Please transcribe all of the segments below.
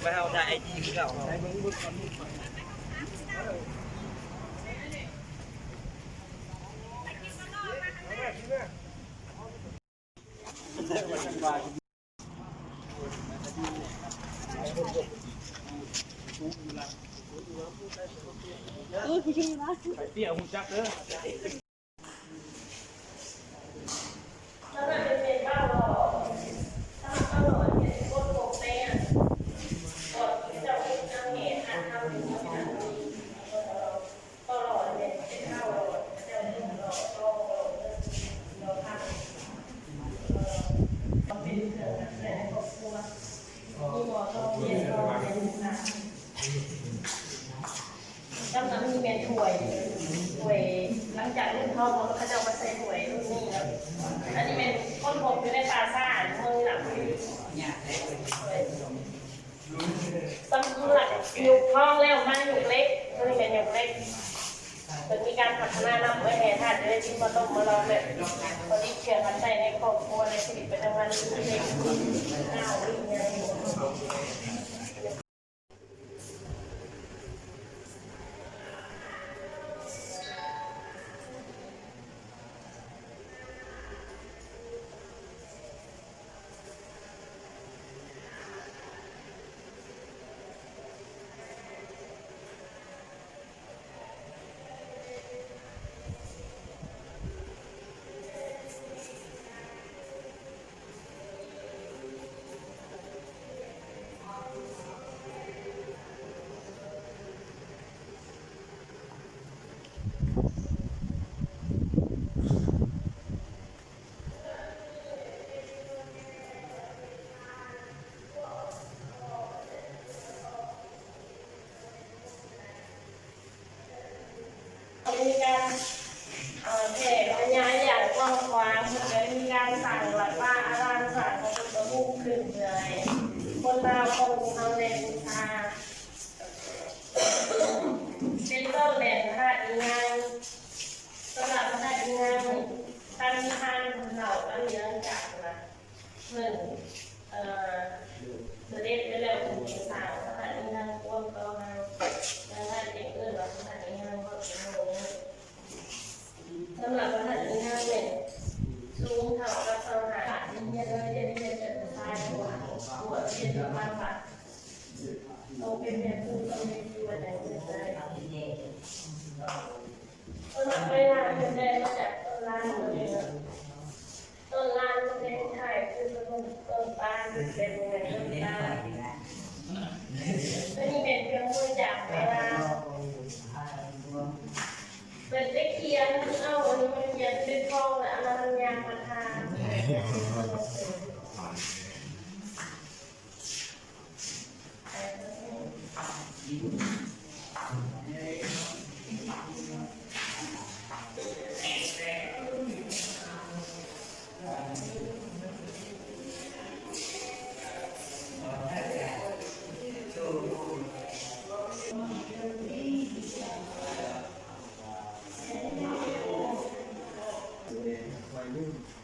ไปเอาได้ไอจีเก่าเตี้ยหุ่นจักเด้อจำนั้นมีเมนถ้วยหลังจากรุ่นพ่อเขาจะมาใส่ถ้วยรุ่นนี้แล้วอันนี้เป็นก้นผมอยู่ในปลาซ่ามือหลังสำหรับยุคท้องแล้วมันยุคเล็กมันเป็นยุคเล็กเป็นมีการพัฒนานำไว้แทนท่านจะได้ชิมมาต้มมาลองแบบตอนนี้เชื่อกันใจในครอบครัวในชีวิตประจำวันเด็กข้าววิ่งเนี่ยมีการแผ่ขยายอย่างกว้างขวางเลยมีการสั่งหลักบ้านร้านสั่งของคนประมุขขึ้นเลยคนเราคนเอาในบูชาเป็นต้นแบบพระอีงานสำหรับพระอีงานตันทานเหล่าอันเนื่องจากนะเหมือนเสด็จไปแล้วคุณสาวพระอีงานควงก็มาแล้วท่านเด็กเอื้อว่าพระอีงานก็เป็นโมสำหรับพระอีงานเนี่ยสูงเท่ากับสหายเนี่ยเลยจะตายหัวเป็นความฝันโตเป็นแม่ผู้ต้องเป็นผู้อะไรก็ได้ต้นไม้ลานเป็นแดงมาจากต้นลานเลยต้นลานเป็นไทยคือต้นตาลเป็นเงินต้นตาลตัวนี้เป็นเครื่องมือจากเวลาเป็นตะเคียนเอาอันนี้มันยันเป็นทองแล้วมันยางมาทา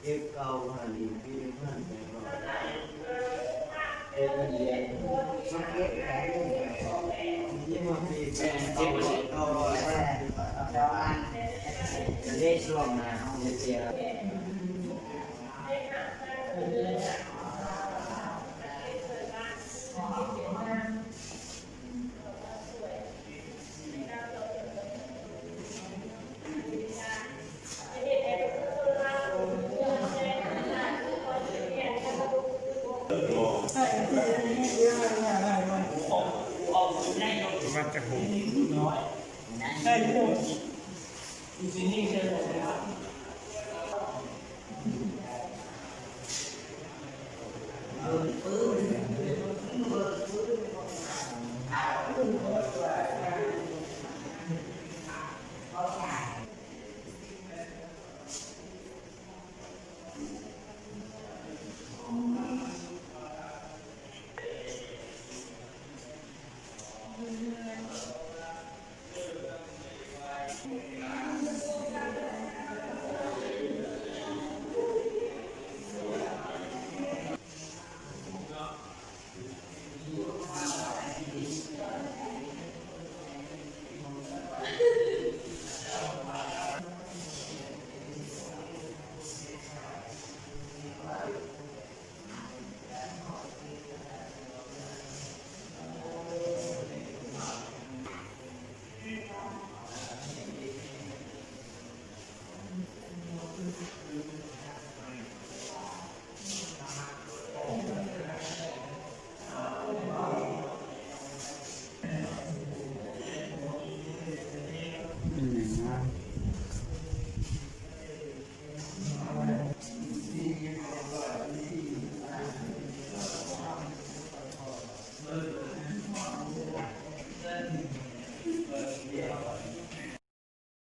เก็บเก่าหันอีกปีหันไปก่อนเอ็นเดียมาเก็บแผงยี่มาปีแผงเก็บเก่าแท้แล้วอันได้ช่วงนะเสียมาจากผมน้อยใช่ผมอยู่ที่นี่ใช่ไหม นะ